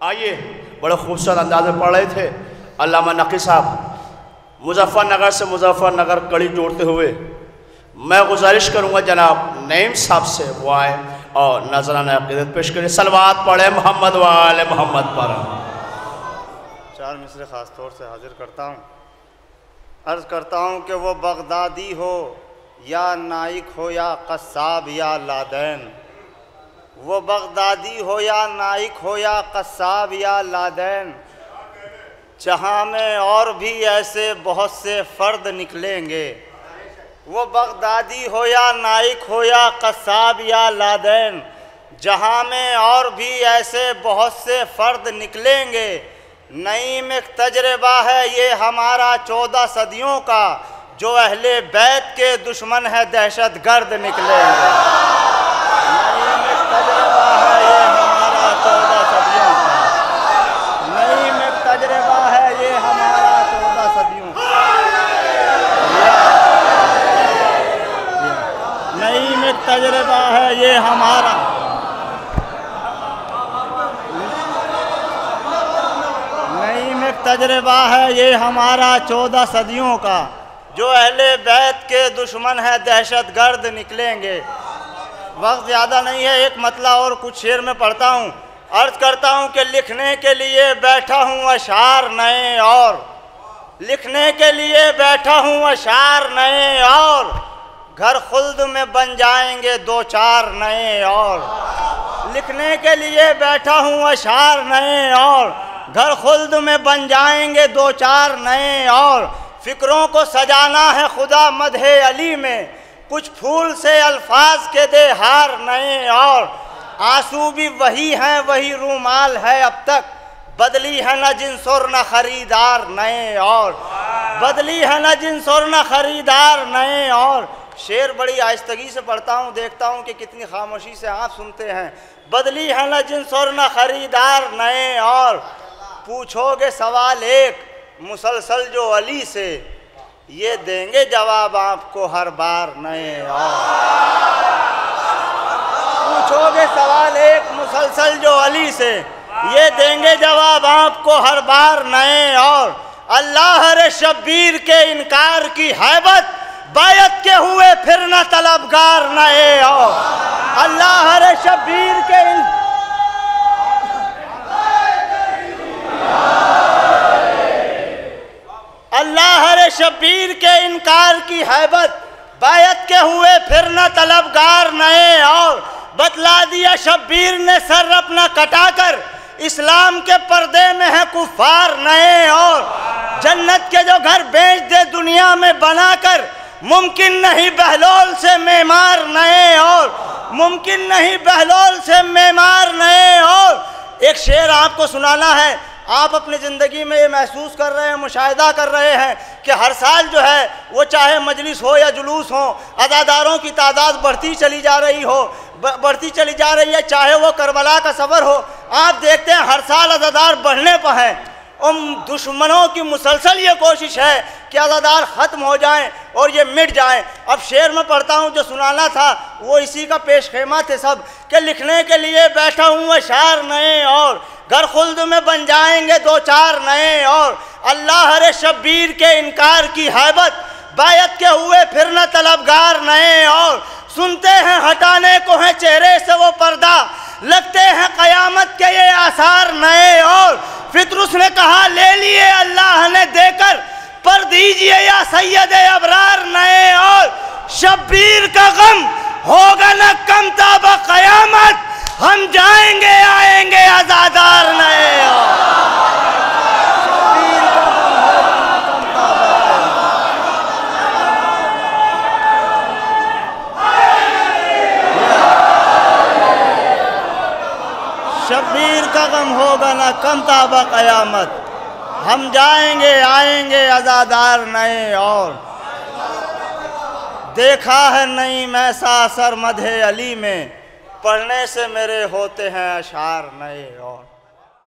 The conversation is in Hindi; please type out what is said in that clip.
आइए, बड़े खूबसूरत अंदाज में पढ़ रहे थे अल्लामा नकी साहब मुजफ्फरनगर से मुजफ्फरनगर कड़ी जोड़ते हुए। मैं गुजारिश करूँगा जनाब नईम साहब से वो आए और नजराना अक़ीदत पेश करें। सलवात पढ़े मोहम्मद वाले मोहम्मद पर। चार मिसरे ख़ास तौर से हाजिर करता हूँ। अर्ज़ करता हूँ कि वो बगदादी हो या नाइक हो या कस्साब या लादैन, वो बगदादी हो या नाइक हो या कस्साब या लादैन, जहाँ में और भी ऐसे बहुत से फ़र्द निकलेंगे। वो बगदादी हो या नाइक हो या कस्साब या लादैन, जहाँ में और भी ऐसे बहुत से फ़र्द निकलेंगे। नईम एक तजर्बा है ये हमारा 14 सदियों का, जो अहले बैत के दुश्मन है दहशत गर्द निकलेंगे। नईम एक तजर्बा है ये हमारा 14 सदियों का, नईम एक तजर्बा है ये हमारा 14 सदियों का, नईम एक तजर्बा है ये हमारा, तजर्बा है ये हमारा 14 सदियों का, जो अहले बैत के दुश्मन है दहशत गर्द निकलेंगे। वक्त ज़्यादा नहीं है, एक मतला और कुछ शेर में पढ़ता हूँ। अर्ज़ करता हूँ कि लिखने के लिए बैठा हूँ अशार नए और, लिखने के लिए बैठा हूँ अशार नए और, घर खुल्द में बन जाएंगे 2-4 नए और। लिखने के लिए बैठा हूँ अशार नए और, घर खुल्द में बन जाएंगे 2-4 नए और। फ़िक्रों को सजाना है खुदा मदहे अली में, कुछ फूल से अल्फाज के दे हार नए और। आंसू भी वही हैं वही रूमाल है अब तक, बदली है न जिन्स और न ख़रीदार नए और, बदली है न जिन्स और न ख़रीदार नए और। शेर बड़ी आहिस्तगी से पढ़ता हूँ, देखता हूँ कि कितनी खामोशी से आप सुनते हैं। बदली है न जिन्स और न ख़रीदार नए और, पूछोगे सवाल एक मुसलसल जो अली से, ये देंगे जवाब आपको हर बार नए और। पूछोगे सवाल एक मुसलसल जो अली से, ये देंगे जवाब आपको हर बार नए और। अल्लाह रे शब्बीर के इनकार की हैबत, बायत के हुए फिर न तलबगार नए और। अल्लाह रे शब्बीर के अल्लाह रे शब्बीर के इनकार की हैबत, बायत के हुए फिर न तलबगार नए और। बतला दिया शब्बीर ने सर अपना कटाकर, इस्लाम के पर्दे में है कुफ्फार नए और। जन्नत के जो घर बेच दे दुनिया में बनाकर, मुमकिन नहीं बहलोल से मेमार नए और, मुमकिन नहीं बहलोल से मेमार नए और। एक शेर आपको सुनाना है। आप अपनी ज़िंदगी में ये महसूस कर रहे हैं, मुशाहिदा कर रहे हैं कि हर साल जो है वो चाहे मजलिस हो या जुलूस हो, अज़ादारों की तादाद बढ़ती चली जा रही हो, बढ़ती चली जा रही है, चाहे वो करबला का सफ़र हो। आप देखते हैं हर साल अज़ादार बढ़ने पर हैं। उन दुश्मनों की मुसलसल ये कोशिश है कि अज़ादार ख़त्म हो जाएं और ये मिट जाएं। अब शेर में पढ़ता हूँ, जो सुनाना था वो इसी का पेश खेमा थे सब, कि लिखने के लिए बैठा हूँ अशार नए और, घर खुल्द में बन जाएंगे 2-4 नए और। अल्लाह रे शब्बीर के इनकार की हैबत, बायत के हुए फिर न तलबगार नए और। सुनते हैं हटाने को है चेहरे से वो पर्दा, लगते हैं क़यामत के ये आसार नए और। फितरुस ने कहा ले लिए अल्लाह ने देकर, पर दीजिए या सैयद अबरार नए और। शब्बीर का गम होगा न कम ताब क़यामत, हम जाएंगे आएंगे आज़ादार नए और। शब्बीर का गम होगा ना कम ताबा क़यामत, हम जाएंगे आएंगे आज़ादार नए और। देखा है नईम ऐसा असर मदहे अली में, पढ़ने से मेरे होते हैं अशार नए और।